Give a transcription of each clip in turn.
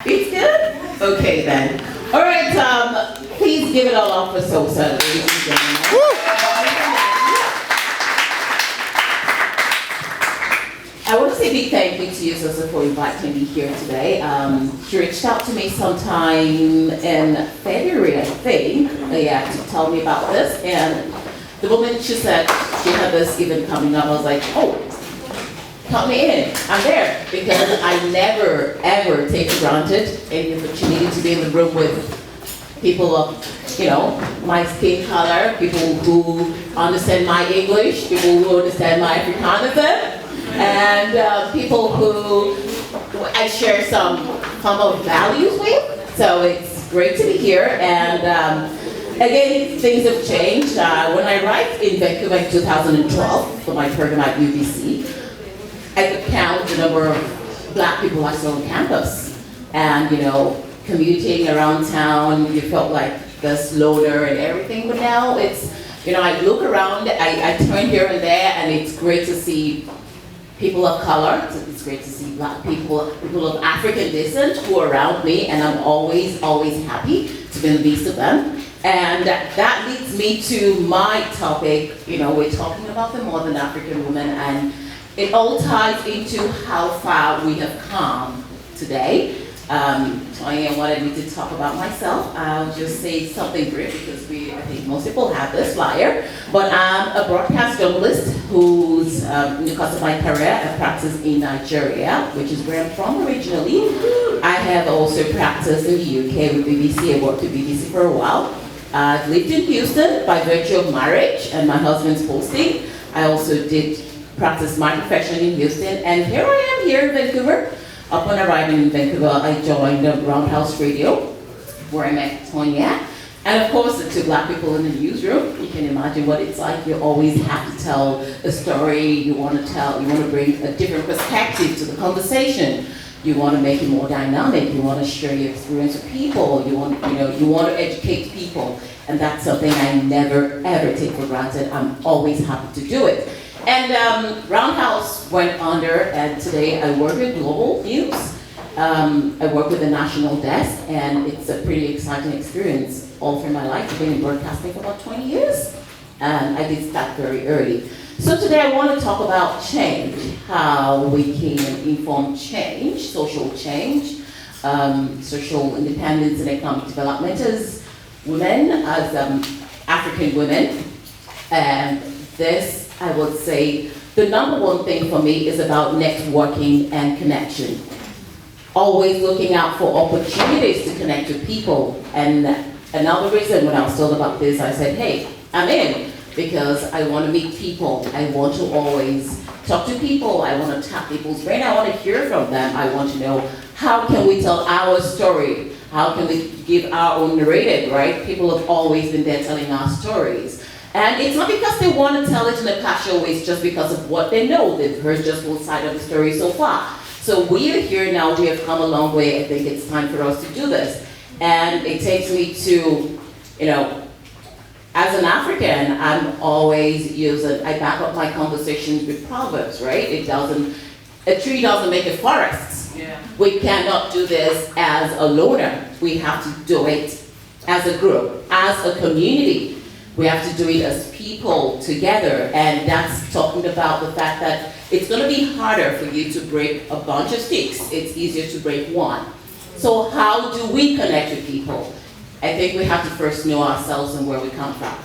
It's good? Okay then. All right, please give it all up for Sosa, ladies and gentlemen. I want to say a big thank you to you, Sosa, for inviting me here today. She reached out to me sometime in February, I think, to tell me about this. And the moment she said she had this event coming up, I was like, oh, count me in. I'm there, because I never ever take for granted any opportunity to be in the room with people of, my skin color, people who understand my English, people who understand my Afrikanism, and people who I share some common values with. So it's great to be here. And again, things have changed. When I arrived in Vancouver in 2012 for my program at UBC, I could count the number of Black people I saw on campus. And, commuting around town, you felt like this loner and everything. But now it's, I look around, I turn here and there, and it's great to see people of color. It's great to see Black people, people of African descent who are around me, and I'm always, always happy to be in the midst of them. And that leads me to my topic. We're talking about the modern African woman, and it all ties into how far we have come today. Tonya wanted me to talk about myself. I'll just say something brief because I think most people have this flyer. But I'm a broadcast journalist who's, in the course of my career, I've practiced in Nigeria, which is where I'm from originally. I have also practiced in the UK with BBC. I worked with BBC for a while. I've lived in Houston by virtue of marriage and my husband's posting. I also did practice my profession in Houston, and here I am here in Vancouver. Upon arriving in Vancouver, I joined Roundhouse Radio, where I met Tonya. And of course, the two Black people in the newsroom. You can imagine what it's like. You always have to tell a story. You want to bring a different perspective to the conversation. You want to make it more dynamic. You want to share your experience with people. You want to educate people. And that's something I never, ever take for granted. I'm always happy to do it. And Roundhouse went under, and today I work with Global News. I work with the national desk, and it's a pretty exciting experience all through my life. I've been in broadcasting for about 20 years, and I did start very early. So today I want to talk about change, how we can inform change, social independence and economic development as women, as African women. And this, I would say, the number one thing for me is about networking and connection. Always looking out for opportunities to connect with people. And another reason when I was told about this, I said, hey, I'm in, because I want to meet people. I want to always talk to people. I want to tap people's brain. I want to hear from them. I want to know, how can we tell our story? How can we give our own narrative, right? People have always been there telling our stories. And it's not because they want to tell it in a casual way, it's just because of what they know. They've heard just one side of the story so far. So we are here now, we have come a long way. I think it's time for us to do this. And it takes me to, as an African, I'm always I back up my conversations with proverbs, right? A tree doesn't make a forest. Yeah. We cannot do this as a loner. We have to do it as a group, as a community. We have to do it as people together, and that's talking about the fact that it's going to be harder for you to break a bunch of sticks. It's easier to break one. So how do we connect with people? I think we have to first know ourselves and where we come from.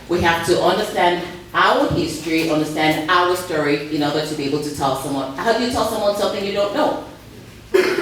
We have to understand our history, understand our story in order to be able to tell someone. How do you tell someone something you don't know?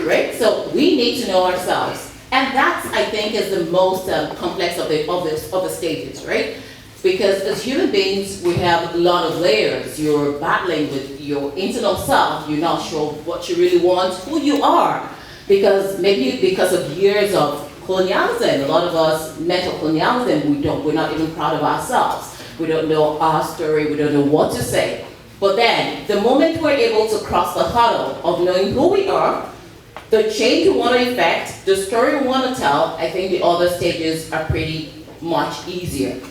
Right? So we need to know ourselves. And that, I think, is the most complex of the stages, right? Because as human beings, we have a lot of layers. You're battling with your internal self. You're not sure what you really want, who you are. Because of years of colonialism, a lot of us, mental colonialism, we're not even proud of ourselves. We don't know our story. We don't know what to say. But then, the moment we're able to cross the hurdle of knowing who we are, the change we want to effect, the story we want to tell, I think the other stages are pretty much easier.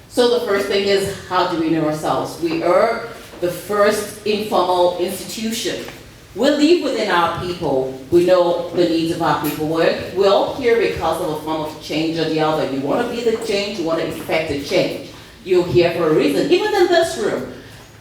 So the first thing is, how do we know ourselves? We are the first informal institution We live within our people. We know the needs of our people. We're all here because of a form of change or the other. You want to be the change, you want to effect a change. You're here for a reason. Even in this room,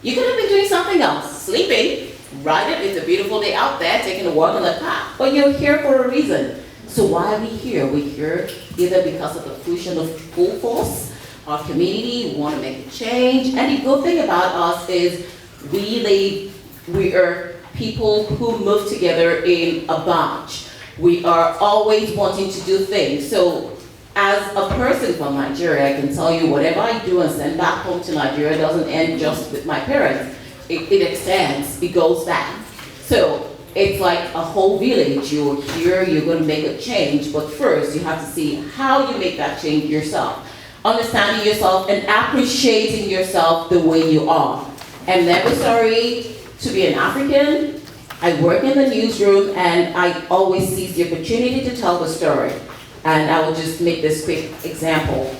you could have been doing something else, sleeping, right? It's a beautiful day out there, taking a walk in the park, but you're here for a reason. So why are we here? We're here either because of the fruition of full force, our community, we want to make a change. And the good thing about us is we are people who move together in a bunch. We are always wanting to do things. So as a person from Nigeria, I can tell you whatever I do and send back home to Nigeria doesn't end just with my parents. It extends, it goes back. So it's like a whole village. You're here, you're going to make a change, but first you have to see how you make that change yourself. Understanding yourself and appreciating yourself the way you are. I'm never sorry to be an African. I work in the newsroom and I always seize the opportunity to tell the story. And I will just make this quick example.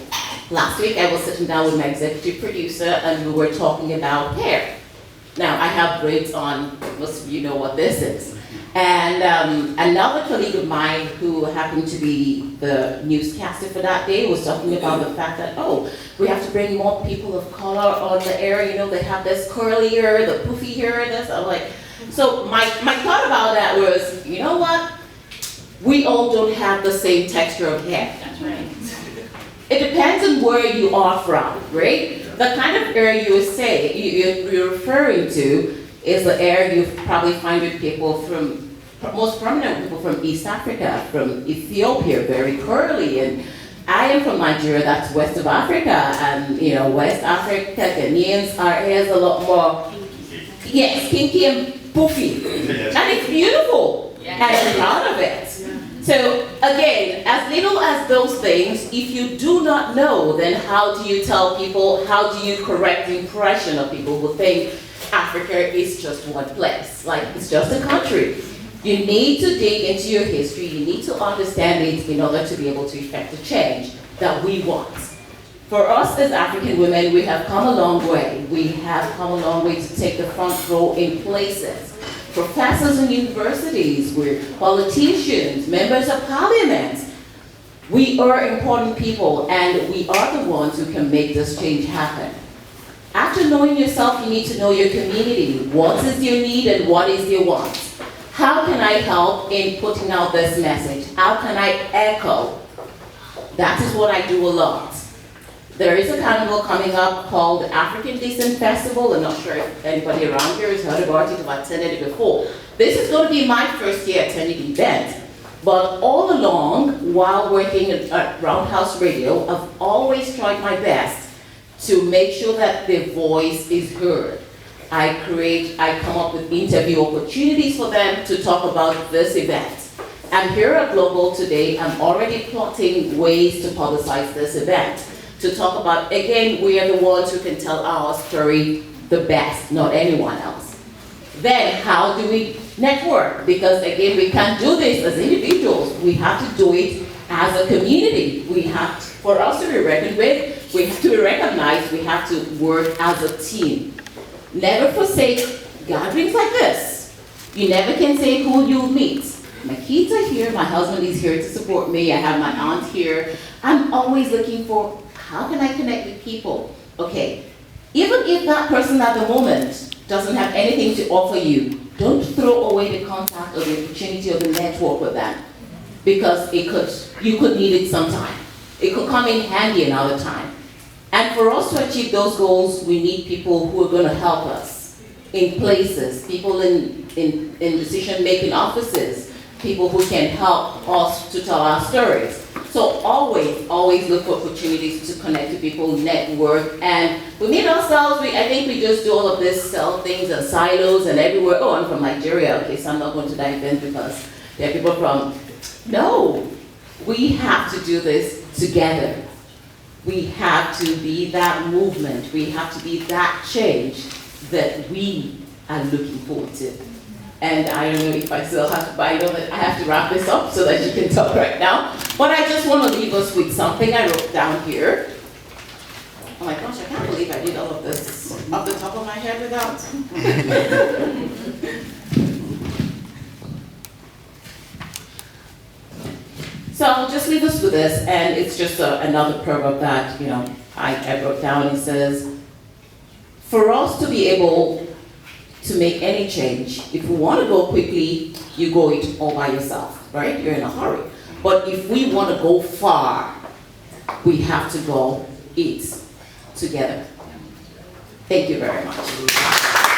Last week I was sitting down with my executive producer and we were talking about hair. Now I have braids on, most of you know what this is. And another colleague of mine who happened to be the newscaster for that day was talking about the fact that, oh, we have to bring more people of color on the air. You know, they have this curly hair, the poofy hair, this. I'm like, so my thought about that was, you know what? We all don't have the same texture of hair. That's right. It depends on where you are from, right? The kind of hair you're referring to is the hair you probably find with people from, most prominent people from East Africa, from Ethiopia, very curly. And I am from Nigeria, that's west of Africa, and you know, West Africa, Ghanaians, our hair is a lot more, yes, kinky and poofy. And it's beautiful, and I'm proud of it. So again, as little as those things, if you do not know, then how do you tell people, how do you correct the impression of people who think Africa is just one place, like it's just a country? You need to dig into your history, you need to understand it in order to be able to effect the change that we want. For us as African women, we have come a long way. We have come a long way to take the front row in places. Professors in universities, we're politicians, members of parliament. We are important people and we are the ones who can make this change happen. After knowing yourself, you need to know your community. What is your need and what is your want? How can I help in putting out this message? How can I echo? That is what I do a lot. There is a carnival coming up called the African Diaspora Festival. I'm not sure if anybody around here has heard about it or attended it before. This is going to be my first year attending the event. But all along, while working at Roundhouse Radio, I've always tried my best to make sure that their voice is heard. I come up with interview opportunities for them to talk about this event. I'm here at Global today. I'm already plotting ways to publicize this event. To talk about, again, we are the ones who can tell our story the best, not anyone else. Then, how do we network? Because again, we can't do this as individuals. We have to do it as a community. For us to be reckoned with, we have to be recognized, we have to work as a team. Never forsake gatherings like this. You never can say who you'll meet. My kids are here, my husband is here to support me, I have my aunt here. I'm always looking for, how can I connect with people? Okay, even if that person at the moment doesn't have anything to offer you, don't throw away the contact or the opportunity or the network with them. Because you could need it sometime. It could come in handy another time. And for us to achieve those goals, we need people who are going to help us in places, people in decision-making offices, people who can help us to tell our stories. So always look for opportunities to connect to people, network, and we meet ourselves. I think we just do all of this, sell things in silos and everywhere. Oh, I'm from Nigeria. Okay, so I'm not going to that event because there are people from. No, we have to do this together. We have to be that movement. We have to be that change that we are looking forward to. And I don't know if I still have to, but I know that I have to wrap this up so that you can talk right now. But I just want to leave us with something I wrote down here. Oh my gosh, I can't believe I did all of this off the top of my head without. So I'll just leave us with this, and it's just another proverb that, you know, I wrote down. It says, for us to be able to make any change, if we want to go quickly, you go it all by yourself, right? You're in a hurry. But if we want to go far, we have to go it together. Thank you very much.